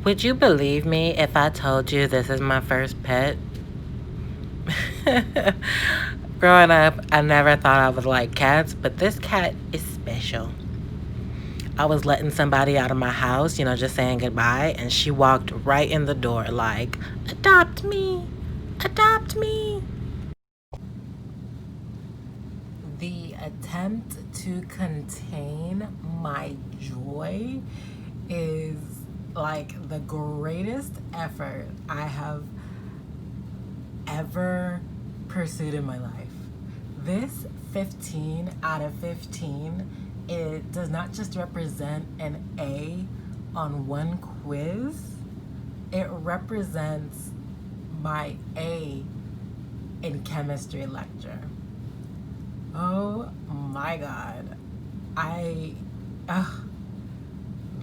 Would you believe me if I told you this is my first pet? Growing up, I never thought I would like cats, but this cat is special. I was letting somebody out of my house, just saying goodbye, and she walked right in the door like, "Adopt me, adopt me." The attempt to contain my joy is like the greatest effort I have ever pursued in my life. This 15 out of 15, it does not just represent an A on one quiz, it represents my A in chemistry lecture. Oh my God.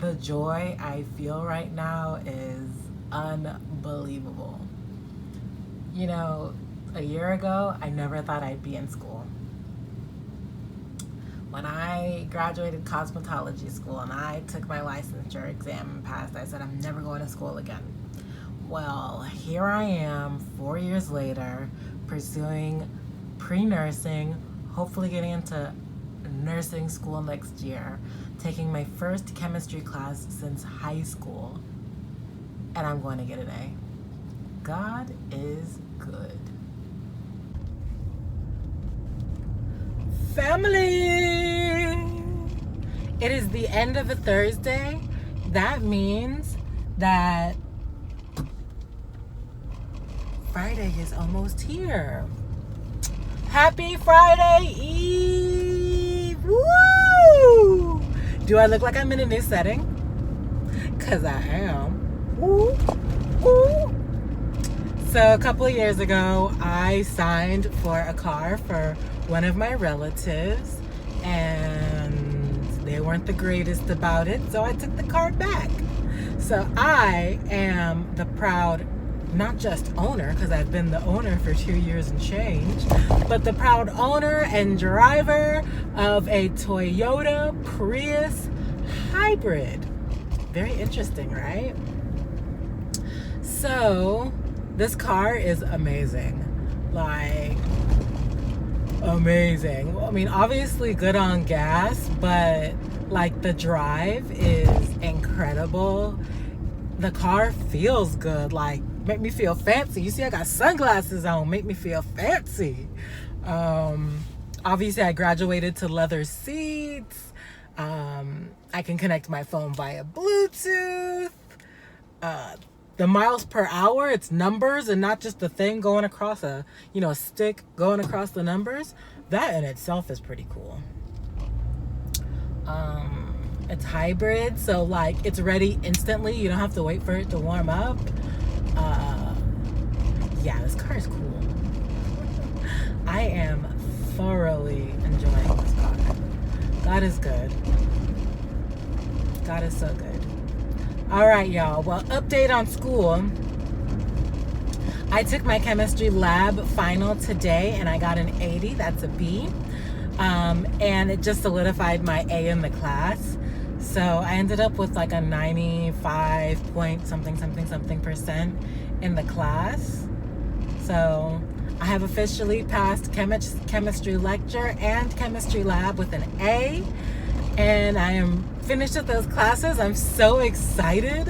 The joy I feel right now is unbelievable. A year ago, I never thought I'd be in school. When I graduated cosmetology school and I took my licensure exam and passed, I said I'm never going to school again. Well, here I am 4 years later pursuing pre-nursing, hopefully getting into nursing school next year, taking my first chemistry class since high school, and I'm going to get an A. God is good. Family! It is the end of a Thursday. That means that Friday is almost here. Happy Friday Eve! Woo! Do I look like I'm in a new setting? 'Cause I am. Woo! Woo! So a couple of years ago, I signed for a car for one of my relatives, and they weren't the greatest about it, so I took the car back. So I am the proud, not just owner, because I've been the owner for 2 years and change, but the proud owner and driver of a Toyota Prius hybrid. Very interesting, right? So this car is amazing. Like, amazing. I mean, obviously good on gas, but like the drive is incredible. The car feels good, like make me feel fancy. You see I got sunglasses on, make me feel fancy. Obviously I graduated to leather seats. I can connect my phone via Bluetooth. The miles per hour, it's numbers and not just the thing going across a stick going across the numbers. That in itself is pretty cool. It's hybrid, so like it's ready instantly. You don't have to wait for it to warm up. Yeah, this car is cool. I am thoroughly enjoying this car. God is good. God is so good. All right, y'all. Well, update on school. I took my chemistry lab final today, and I got an 80. That's a B. And it just solidified my A in the class. So I ended up with like a 95 point something% in the class. So I have officially passed chemistry lecture and chemistry lab with an A. And I am finished with those classes. I'm so excited.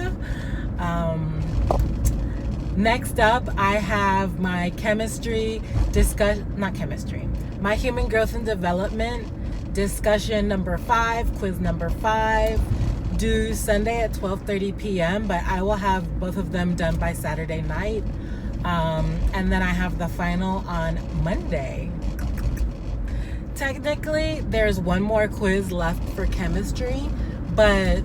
Next up, I have my my human growth and development discussion number 5, quiz number 5, due Sunday at 12:30 p.m. But I will have both of them done by Saturday night. And then I have the final on Monday. Technically, there's one more quiz left for chemistry, but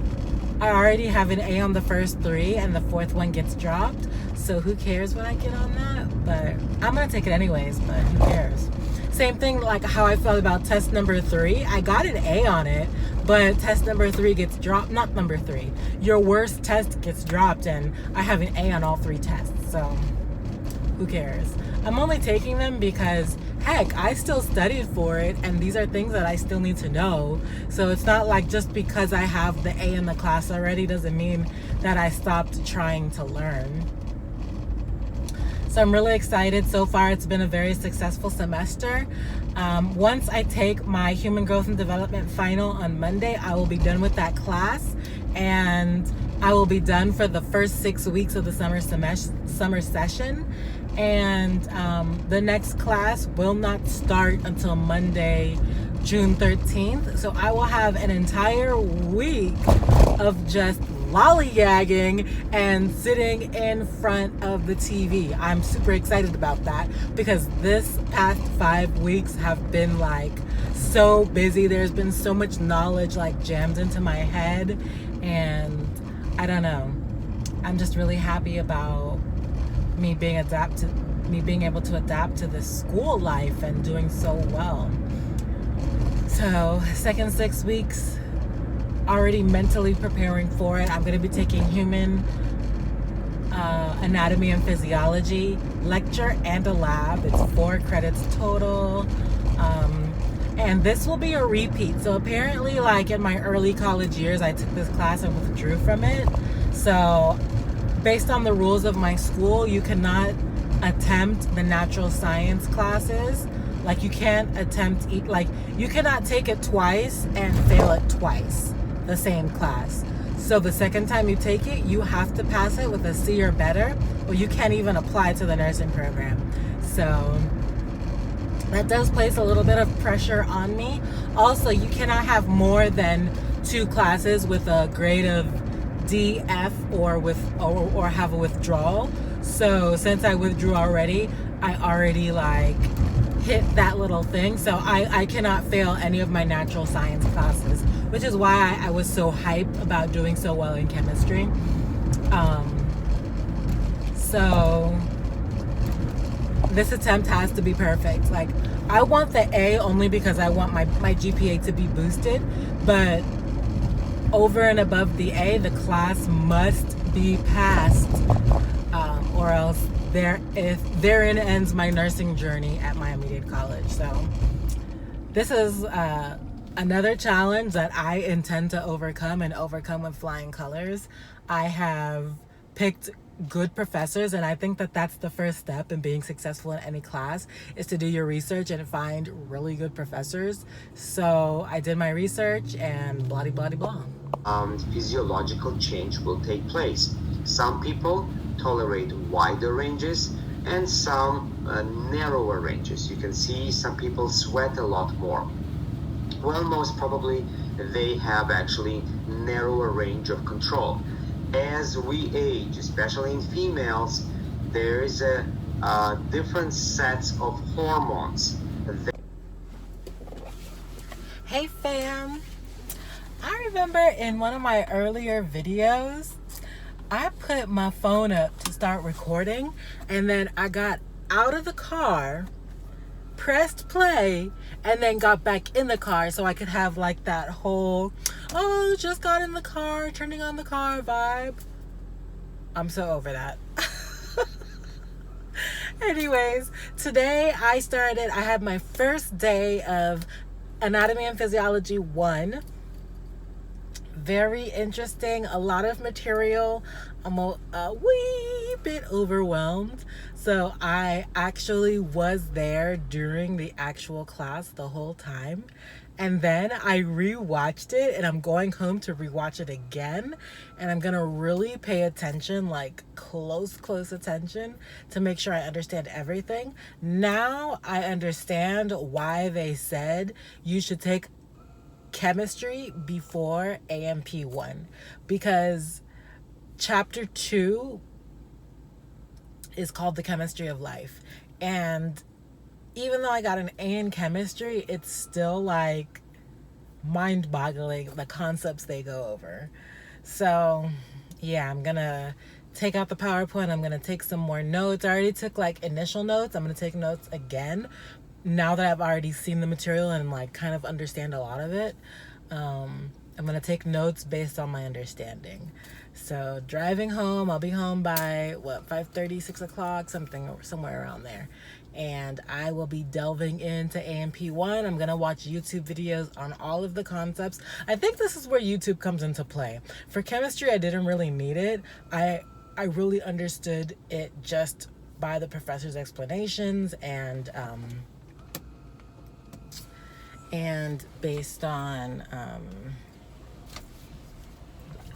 I already have an A on the first 3 and the 4th one gets dropped. So who cares what I get on that? But I'm going to take it anyways, but who cares? Same thing like how I felt about test number 3. I got an A on it, but test number 3 gets dropped. Not number 3. Your worst test gets dropped, and I have an A on all 3 tests. So who cares? I'm only taking them because heck, I still studied for it, and these are things that I still need to know. So it's not like just because I have the A in the class already doesn't mean that I stopped trying to learn. So I'm really excited. So far, it's been a very successful semester. Once I take my Human Growth and Development final on Monday, I will be done with that class, and I will be done for the first 6 weeks of the summer session. And the next class will not start until Monday, June 13th. So I will have an entire week of just lollygagging and sitting in front of the TV. I'm super excited about that because this past 5 weeks have been like so busy. There's been so much knowledge like jammed into my head, and I don't know. I'm just really happy about me being able to adapt to this school life and doing so well. So second 6 weeks, already mentally preparing for it. I'm going to be taking human anatomy and physiology lecture and a lab. It's 4 credits total. And this will be a repeat. So apparently, like in my early college years, I took this class and withdrew from it. So based on the rules of my school, you cannot attempt the natural science classes. Like you can't you cannot take it twice and fail it twice, the same class. So the second time you take it, you have to pass it with a C or better, or you can't even apply to the nursing program. So that does place a little bit of pressure on me. Also, you cannot have more than 2 classes with a grade of D, F, or have a withdrawal. So since I withdrew already, I already like hit that little thing. So I cannot fail any of my natural science classes, which is why I was so hyped about doing so well in chemistry. So this attempt has to be perfect. Like I want the A only because I want my GPA to be boosted, but over and above the A, the class must be passed, or else therein ends my nursing journey at my immediate college. So this is another challenge that I intend to overcome with flying colors. I have picked good professors, and I think that that's the first step in being successful in any class, is to do your research and find really good professors. So I did my research and blah blah blah. Physiological change will take place. Some people tolerate wider ranges and some narrower ranges. You can see some people sweat a lot more. Well, most probably they have actually narrower range of control. As we age, especially in females, there is a different sets of hormones. Hey fam, I remember in one of my earlier videos, I put my phone up to start recording, and then I got out of the car, pressed play, and then got back in the car so I could have like that whole, oh, just got in the car, turning on the car vibe. I'm so over that. Anyways, today I had my first day of Anatomy and Physiology 1. Very interesting, a lot of material. I'm a wee bit overwhelmed. So I actually was there during the actual class the whole time. And then I rewatched it, and I'm going home to rewatch it again. And I'm gonna really pay attention, like close attention, to make sure I understand everything. Now I understand why they said you should take chemistry before AMP1, because chapter 2 is called the chemistry of life, and even though I got an A in chemistry, it's still like mind-boggling the concepts they go over. So yeah, I'm gonna take out the PowerPoint. I'm gonna take some more notes. I already took like initial notes. I'm gonna take notes again now that I've already seen the material and like kind of understand a lot of it. I'm gonna take notes based on my understanding. So driving home, I'll be home by 5:30, 6 o'clock, somewhere around there. and I will be delving into A&P1. I'm going to watch YouTube videos on all of the concepts. I think this is where YouTube comes into play. For chemistry, I didn't really need it. I really understood it just by the professor's explanations and based on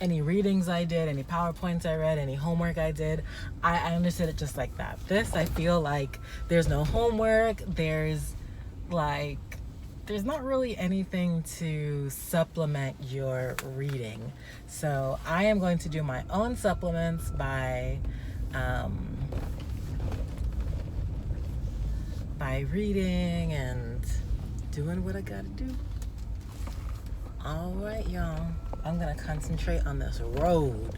any readings I did, any PowerPoints I read, any homework I did. I understood it just like that. This, I feel like there's no homework. There's not really anything to supplement your reading. So I am going to do my own supplements by reading and doing what I gotta do. All right, y'all. I'm gonna concentrate on this road.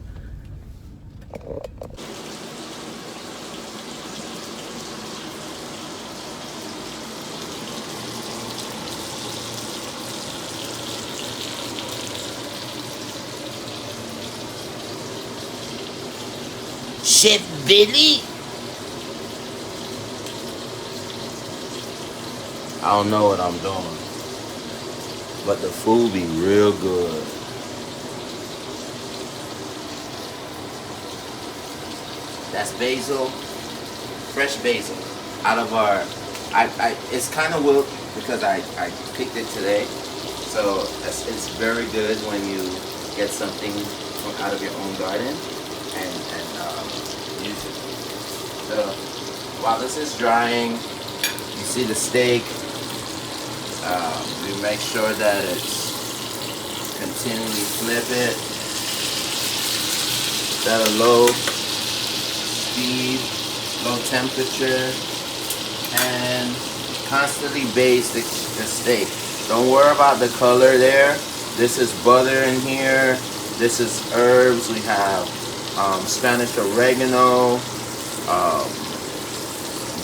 Chef Billy? I don't know what I'm doing, but the food be real good. That's basil, fresh basil, out of our, it's kind of wilt because I picked it today, so it's very good when you get something from out of your own garden and use it. So while this is drying, you see the steak. We make sure that it's continually flip it at a low speed, low temperature, and constantly baste the steak. Don't worry about the color there. This is butter in here. This is herbs. We have Spanish oregano,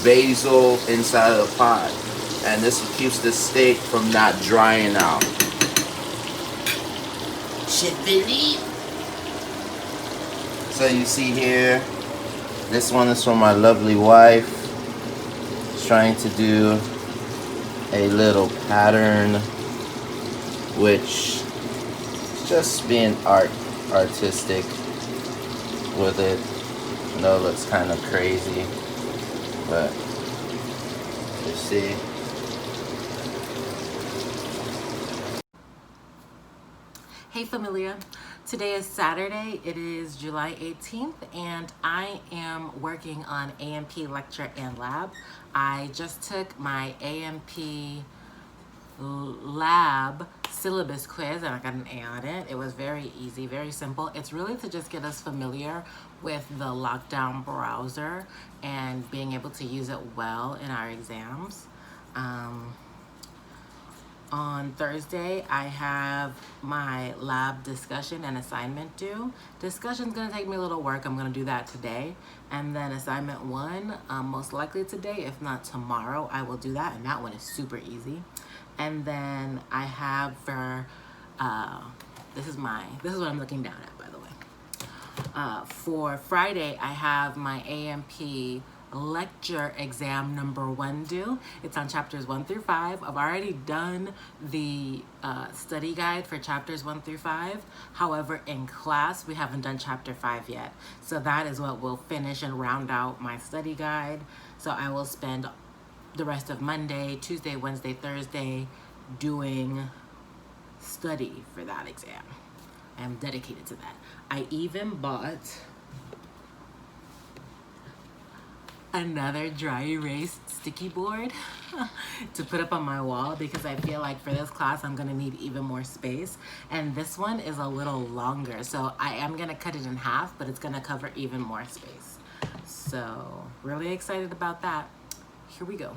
basil inside of the pot. And this keeps the steak from not drying out. Shit, Billy. So you see here, this one is from my lovely wife. She's trying to do a little pattern, which is just being artistic with it. I know it looks kind of crazy, but you see. Hey familia, today is Saturday, it is July 18th, and I am working on A&P lecture and lab. I just took my A&P lab syllabus quiz and I got an A on it. It was very easy, very simple. It's really to just get us familiar with the lockdown browser and being able to use it well in our exams. On Thursday, I have my lab discussion and assignment due. Discussion's gonna take me a little work. I'm gonna do that today. And then assignment 1, most likely today, if not tomorrow, I will do that. And that one is super easy. And then I have for, this is what I'm looking down at, by the way. For Friday, I have my A&P lecture exam number 1 due. It's on chapters 1 through 5. I've already done the study guide for chapters 1 through 5. However, in class, we haven't done chapter 5 yet. So that is what will finish and round out my study guide. So I will spend the rest of Monday, Tuesday, Wednesday, Thursday doing study for that exam. I am dedicated to that. I even bought another dry erase sticky board to put up on my wall because I feel like for this class I'm gonna need even more space, and this one is a little longer, so I am gonna cut it in half, but it's gonna cover even more space. So really excited about that. Here we go.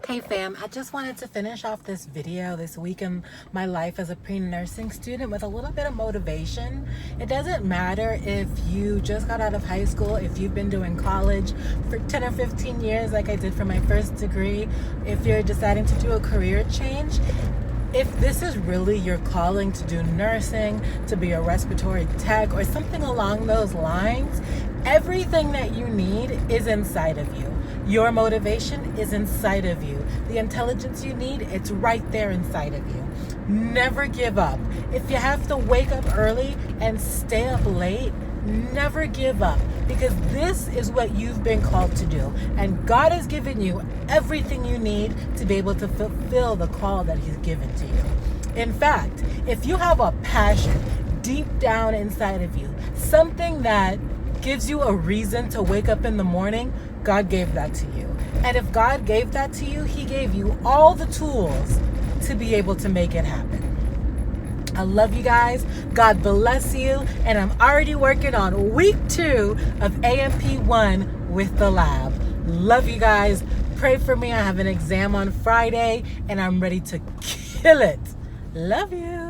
Hey fam, I just wanted to finish off this video this week in my life as a pre-nursing student with a little bit of motivation. It doesn't matter if you just got out of high school, if you've been doing college for 10 or 15 years like I did for my first degree, if you're deciding to do a career change. If this is really your calling to do nursing, to be a respiratory tech, or something along those lines, everything that you need is inside of you. Your motivation is inside of you. The intelligence you need, it's right there inside of you. Never give up. If you have to wake up early and stay up late, never give up, because this is what you've been called to do. And God has given you everything you need to be able to fulfill the call that He's given to you. In fact, if you have a passion deep down inside of you, something that gives you a reason to wake up in the morning, God gave that to you. And if God gave that to you, He gave you all the tools to be able to make it happen. I love you guys. God bless you. And I'm already working on week 2 of AMP1 with the lab. Love you guys. Pray for me. I have an exam on Friday and I'm ready to kill it. Love you.